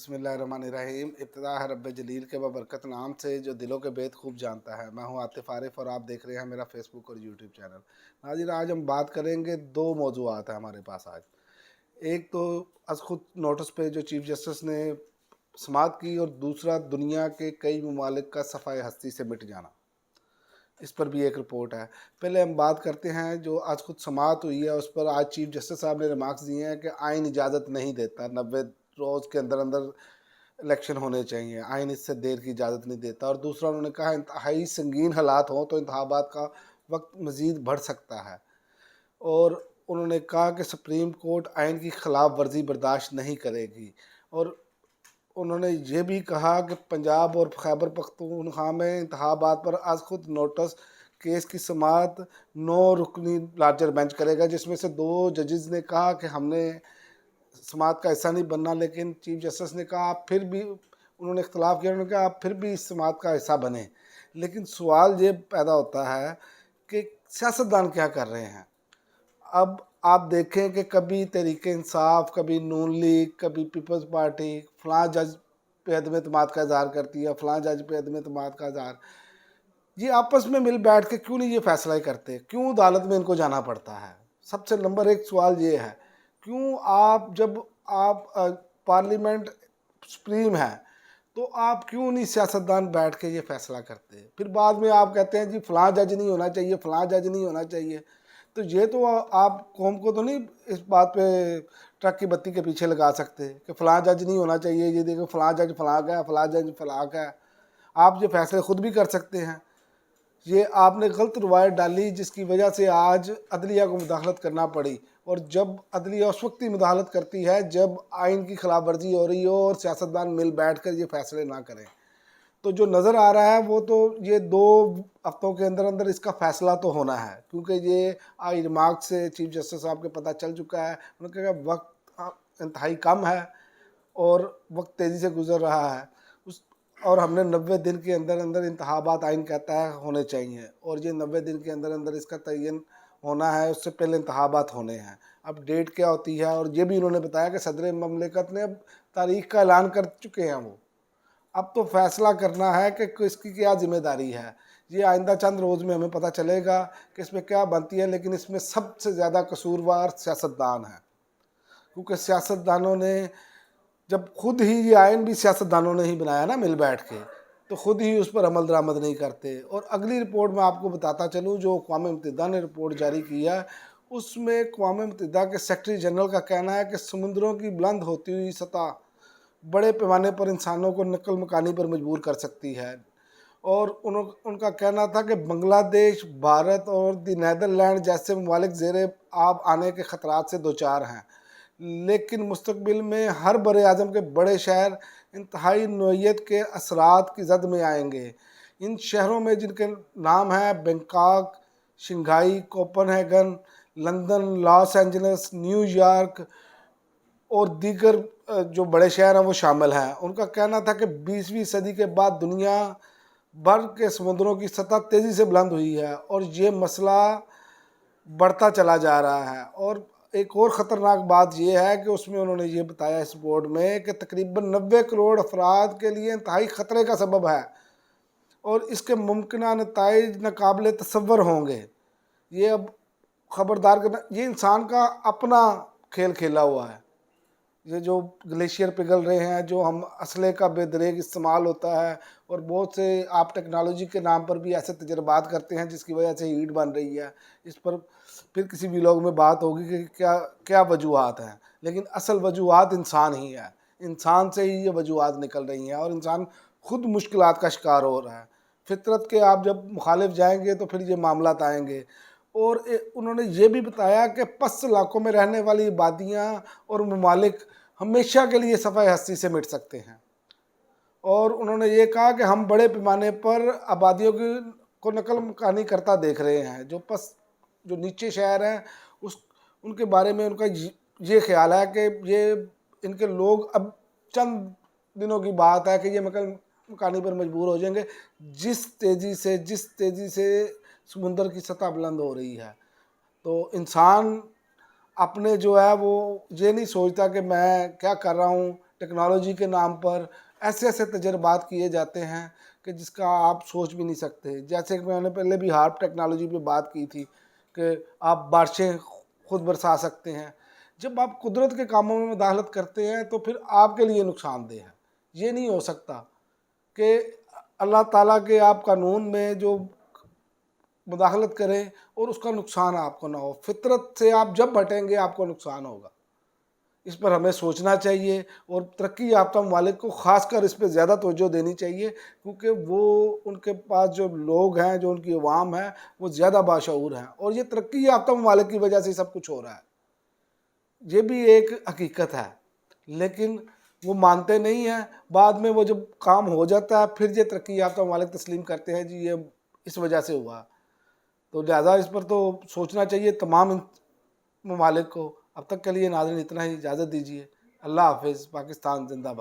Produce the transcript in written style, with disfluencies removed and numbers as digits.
बिस्मिल्लाहिर्रहमानिर्रहीम। इब्तिदा है रब्बे जलील के बबरकत नाम से जो दिलों के भेद खूब जानता है। मैं हूं आतिफ आरिफ और आप देख रहे हैं मेरा फेसबुक और यूट्यूब चैनल। नाज़रीन, आज हम बात करेंगे, दो मौजूआत हैं हमारे पास आज। एक तो अज खुद नोटिस पे जो चीफ जस्टिस ने समाअत की, और दूसरा दुनिया के कई ममालिक का सफ़ाए हस्ती से मिट जाना। इस पर भी एक रिपोर्ट है। पहले हम बात करते हैं जो आज खुद समाअत हुई है उस पर। आज चीफ जस्टिस साहब ने रिमार्क्स दिए हैं कि आइन इजाज़त नहीं देता, 90 रोज़ के अंदर अंदर इलेक्शन होने चाहिए, आइन इससे देर की इजाज़त नहीं देता। और दूसरा उन्होंने कहा इंतहाई संगीन हालात हों तो इंतखाबात का वक्त मज़ीद बढ़ सकता है। और उन्होंने कहा कि सुप्रीम कोर्ट आइन की खिलाफ वर्जी बर्दाश्त नहीं करेगी। और उन्होंने ये भी कहा कि पंजाब और खैबर पख्तूनख्वा में इंतखाबात पर आज खुद नोटिस केस की समाअत 9 रुकनी लार्जर बेंच करेगा, जिसमें से 2 जजेस ने कहा कि हमने समाअत का हिस्सा नहीं बनना, लेकिन चीफ जस्टिस ने कहा आप फिर भी, उन्होंने इख्तलाफ किया, उन्होंने कहा आप फिर भी इस समाअत का हिस्सा बने। लेकिन सवाल ये पैदा होता है कि सियासतदान क्या कर रहे हैं। अब आप देखें कि कभी तहरीक इंसाफ, कभी नून लीग, कभी पीपल्स पार्टी फ़लाँ जज पे अदम एतमाद का इज़हार करती है, फ़लाँ जज पे अदम एतमाद का इज़हार। ये आपस में मिल बैठ के क्यों नहीं ये फैसला ही करते, क्यों अदालत में इनको जाना पड़ता है। सबसे नंबर एक सवाल ये है, क्यों आप जब आप पार्लियामेंट सुप्रीम है तो आप क्यों नहीं सियासतदान बैठ के ये फैसला करते। फिर बाद में आप कहते हैं जी फ़लाँ जज नहीं होना चाहिए, फ़लाँ जज नहीं होना चाहिए। तो ये तो आप कौम को तो नहीं इस बात पे ट्रक की बत्ती के पीछे लगा सकते कि फ़लाँ जज नहीं होना चाहिए, ये देखो फ़लाँ जज फ़लाँ का है, फ़लाँ जज फ़लाँ का है। आप ये फैसले खुद भी कर सकते हैं। ये आपने गलत रवायत डाली जिसकी वजह से आज अदलिया को मुदाखलत करना पड़ी। और जब अदलिया उस वक्त ही मुदाखलत करती है जब आइन की खिलाफ वर्जी हो रही हो और सियासतदान मिल बैठ कर ये फैसले ना करें। तो जो नज़र आ रहा है वो तो ये 2 हफ्तों के अंदर अंदर इसका फ़ैसला तो होना है, क्योंकि ये आज रिमार्क से चीफ जस्टिस साहब के पता चल चुका है। उन्होंने कहा वक्त इंतहाई कम है और वक्त तेज़ी से गुजर रहा है उस, और हमने 90 दिन के अंदर अंदर इंतखाबात आइन कहता है होने चाहिए, और ये 90 दिन के अंदर अंदर इसका तयन होना है, उससे पहले इंतखाबात होने हैं। अब डेट क्या होती है, और ये भी उन्होंने बताया कि सदर ममलिकत ने अब तारीख का ऐलान कर चुके हैं वो। अब तो फैसला करना है कि इसकी क्या जिम्मेदारी है। ये आइंदा चंद रोज़ में हमें पता चलेगा कि इसमें क्या बनती है। लेकिन इसमें सबसे ज़्यादा कसूरवार सियासतदान है, क्योंकि सियासतदानों ने जब खुद ही ये आइन भी सियासतदानों ने ही बनाया ना मिल बैठ के, तो खुद ही उस पर अमल दरामद नहीं करते। और अगली रिपोर्ट में आपको बताता चलूँ जो अक़वाम मुत्तहिदा ने रिपोर्ट जारी की है, उसमें अक़वाम मुत्तहिदा के सेक्रेटरी जनरल का कहना है कि समुद्रों की बुलंद होती हुई सतह बड़े पैमाने पर इंसानों को नकल मकानी पर मजबूर कर सकती है। और उनका कहना था कि बांग्लादेश, भारत और दी नैदरलैंड जैसे ममालिक ज़ेर आब आने के ख़तरात से दो चार हैं, लेकिन मुस्तकबिल में हर बड़े आज़म के बड़े शहर इंतहाई नोयत के असरात की जद में आएंगे। इन शहरों में जिनके नाम हैं Bangkok, Shanghai, Copenhagen, London, Los Angeles, New York और दीगर जो बड़े शहर हैं वो शामिल हैं। उनका कहना था कि 20वीं सदी के बाद दुनिया भर के समुद्रों की सतह तेज़ी से बुलंद हुई है और ये मसला बढ़ता चला जा रहा है। और एक और ख़तरनाक बात यह है कि उसमें उन्होंने ये बताया इस रिपोर्ट में कि तकरीबन 90 करोड़ अफराद के लिए इंतहाई ख़तरे का सबब है और इसके मुमकिन नताइज नाकाबिले तसव्वुर होंगे। ये अब ख़बरदार करना, ये इंसान का अपना खेल खेला हुआ है। ये जो ग्लेशियर पिघल रहे हैं, जो हम असले का बेदरेग इस्तेमाल होता है, और बहुत से आप टेक्नोलॉजी के नाम पर भी ऐसे तजर्बात करते हैं जिसकी वजह से हीट बन रही है। इस पर फिर किसी व्लॉग में बात होगी कि क्या क्या वजूहात हैं, लेकिन असल वजूहात इंसान ही है। इंसान से ही ये वजूहात निकल रही हैं और इंसान खुद मुश्किलात का शिकार हो रहा है। फितरत के आप जब मुखालिफ जाएंगे तो फिर ये मामलात आएंगे। और उन्होंने ये भी बताया कि पस्त इलाकों में रहने वाली आबादियाँ और ममालिक हमेशा के लिए सफ़ाए हस्ती से मिट सकते हैं। और उन्होंने ये कहा कि हम बड़े पैमाने पर आबादियों की को नकल मकानी करता देख रहे हैं। जो नीचे शहर हैं उस उनके बारे में उनका ये ख्याल है कि ये इनके लोग अब चंद दिनों की बात है कि ये नकल मकानी पर मजबूर हो जाएंगे, जिस तेज़ी से समुंदर की सतह बुलंद हो रही है। तो इंसान अपने जो है वो ये नहीं सोचता कि मैं क्या कर रहा हूँ, टेक्नोलॉजी के नाम पर ऐसे ऐसे तजर्बात किए जाते हैं कि जिसका आप सोच भी नहीं सकते। जैसे कि मैंने पहले भी हार्प टेक्नोलॉजी पे बात की थी कि आप बारिशें खुद बरसा सकते हैं। जब आप कुदरत के कामों में मुदाखलत करते हैं तो फिर आपके लिए नुकसानदेह है। ये नहीं हो सकता कि अल्लाह ताला के आप कानून में जो मुदाखलत करें और उसका नुकसान आपको ना हो। फितरत से आप जब हटेंगे आपको नुकसान होगा। इस पर हमें सोचना चाहिए और तरक्की याफ्ता ममालिक को ख़ासकर इस पर ज़्यादा तवज्जो देनी चाहिए, क्योंकि वो उनके पास जो लोग हैं, जो उनकी अवाम है, वो ज़्यादा बाशऊर हैं और ये तरक्की याफ्ता ममालिक की वजह से सब कुछ हो रहा है। ये भी एक हकीकत है, लेकिन वो मानते नहीं हैं। बाद में वो जब काम हो जाता है फिर ये तरक्की याफ्ता ममालिक तस्लीम करते हैं जी ये इस वजह से हुआ। तो लिहाजा इस पर तो सोचना चाहिए तमाम ममालिक को। अब तक के लिए नाज़रीन इतना ही, इजाज़त दीजिए। अल्लाह हाफ़िज़। पाकिस्तान जिंदाबाद।